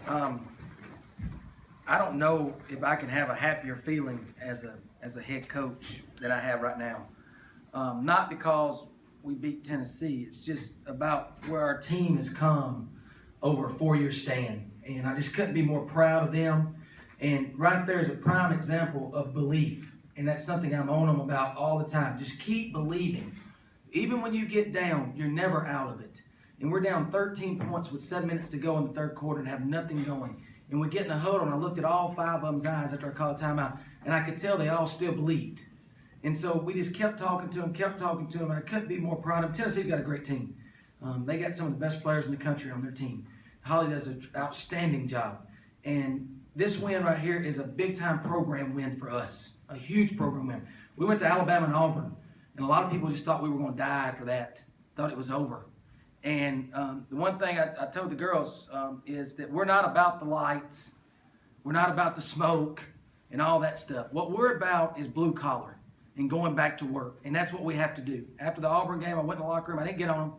I don't know if I can have a happier feeling as a head coach than I have right now. Not because we beat Tennessee. It's just about where our team has come over a 4-year span. And I just couldn't be more proud of them. And right there is a prime example of belief. And that's something I'm on them about all the time. Just keep believing. Even when you get down, you're never out of it. And we're down 13 points with 7 minutes to go in the third quarter and have nothing going. And we get in a huddle, and I looked at all 5 of them's eyes after I called timeout, and I could tell they all still believed. And so we just kept talking to them, and I couldn't be more proud of them. Tennessee's got a great team. They got some of the best players in the country on their team. Holly does an outstanding job. And this win right here is a big-time program win for us, a huge program win. We went to Alabama and Auburn, and a lot of people just thought we were going to die after that, thought it was over. And the one thing I told the girls is that we're not about the lights, we're not about the smoke and all that stuff. What we're about is blue collar and going back to work, and that's what we have to do. After the Auburn game, I went in the locker room. I didn't get on them.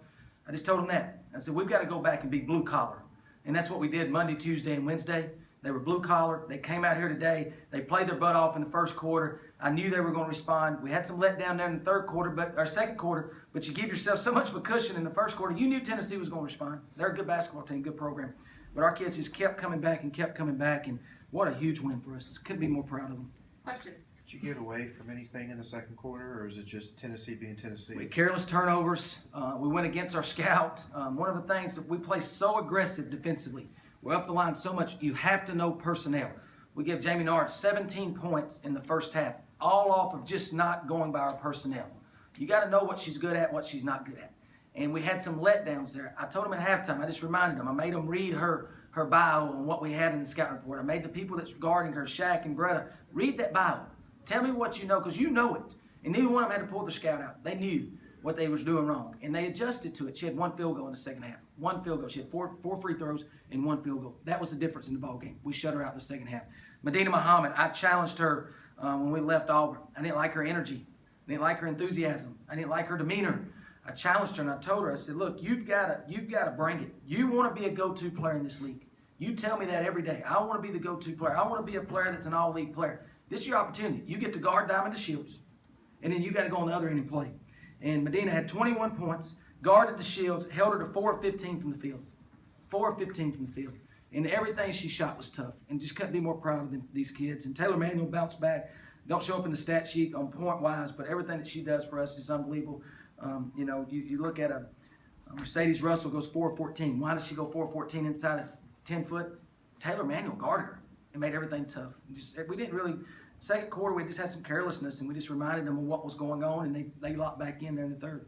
I just told them that. I said, we've got to go back and be blue collar. And that's what we did Monday, Tuesday, and Wednesday. They were blue collar. They came out here today. They played their butt off in the first quarter. I knew they were going to respond. We had some letdown there in the third quarter, or second quarter, but you give yourself so much of a cushion in the first quarter. You knew Tennessee was going to respond. They're a good basketball team, good program. But our kids just kept coming back, and what a huge win for us. Couldn't be more proud of them. Questions? Did you get away from anything in the second quarter, or is it just Tennessee being Tennessee? We had careless turnovers. We went against our scout. One of the things that we play so aggressive defensively. We're up the line so much, you have to know personnel. We give Jamie Nard 17 points in the first half, all off of just not going by our personnel. You got to know what she's good at, what she's not good at. And we had some letdowns there. I told them at halftime, I just reminded them, I made them read her bio and what we had in the scouting report. I made the people that's guarding her, Shaq and Greta, read that bio. Tell me what you know, because you know it. And neither one of them had to pull their scout out. They knew what they was doing wrong, and they adjusted to it. She had 1 field goal in the second half. 1 field goal. She had four free throws and 1 field goal. That was the difference in the ball game. We shut her out in the second half. Medina Muhammad, I challenged her when we left Auburn. I didn't like her energy. I didn't like her enthusiasm. I didn't like her demeanor. I challenged her and I told her, I said, look, you've got to bring it. You want to be a go-to player in this league. You tell me that every day. I want to be the go-to player. I want to be a player that's an all-league player. This is your opportunity. You get to guard Diamond DeShields, and then you got to go on the other end and play. And Medina had 21 points, guarded the Shields, held her to 4 of 15 from the field. 4 of 15 from the field. And everything she shot was tough. And just couldn't be more proud of these kids. And Taylor Manuel bounced back. Don't show up in the stat sheet on point-wise, but everything that she does for us is unbelievable. You look at a Mercedes Russell goes 4 of 14. Why does she go 4 of 14 inside a 10-foot? Taylor Manuel guarded her and made everything tough. We didn't really. Second quarter, we just had some carelessness, and we just reminded them of what was going on, and they locked back in there in the third.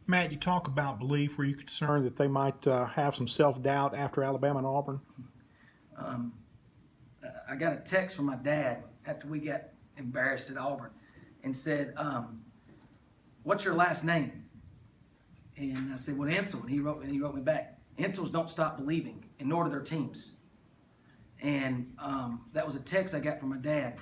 Matt, you talk about belief. Were you concerned that they might have some self-doubt after Alabama and Auburn? I got a text from my dad after we got embarrassed at Auburn and said, what's your last name? And I said, well, Insell. And he wrote me back, Insells don't stop believing, and nor do their teams. And that was a text I got from my dad.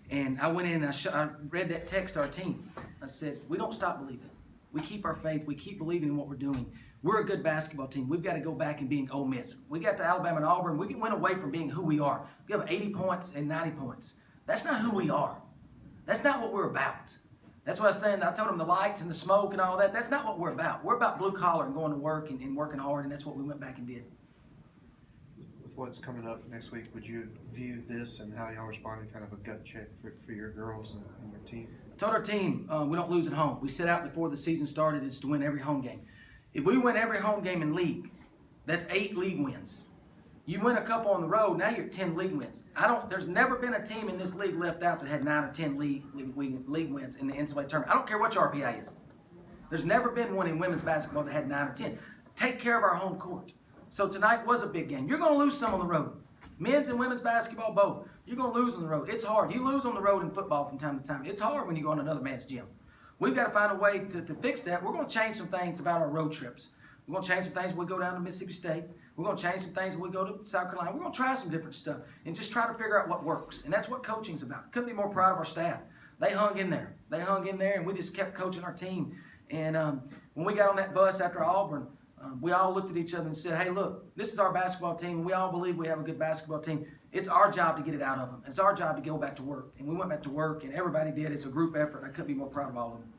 And I went in and I read that text to our team. I said, we don't stop believing. We keep our faith. We keep believing in what we're doing. We're a good basketball team. We've got to go back and being Ole Miss. We got to Alabama and Auburn. We went away from being who we are. We have 80 points and 90 points. That's not who we are. That's not what we're about. That's what I was saying. I told them the lights and the smoke and all that. That's not what we're about. We're about blue collar and going to work and working hard, and that's what we went back and did. What's coming up next week, would you view this and how y'all responded kind of a gut check for your girls and your team? I told our team we don't lose at home. We set out before the season started is to win every home game. If we win every home game in league, that's 8 league wins. You win a couple on the road, now you're 10 league wins. There's never been a team in this league left out that had 9 or 10 league wins in the NCAA tournament. I don't care what your RPI is. There's never been one in women's basketball that had 9 or 10. Take care of our home court. So tonight was a big game. You're going to lose some on the road. Men's and women's basketball, both. You're going to lose on the road. It's hard. You lose on the road in football from time to time. It's hard when you go in another man's gym. We've got to find a way to fix that. We're going to change some things about our road trips. We're going to change some things when we go down to Mississippi State. We're going to change some things when we go to South Carolina. We're going to try some different stuff and just try to figure out what works. And that's what coaching's about. Couldn't be more proud of our staff. They hung in there. And we just kept coaching our team. And when we got on that bus after Auburn, We all looked at each other and said, hey, look, this is our basketball team. We all believe we have a good basketball team. It's our job to get it out of them. It's our job to go back to work. And we went back to work, and everybody did. It's a group effort. I couldn't be more proud of all of them.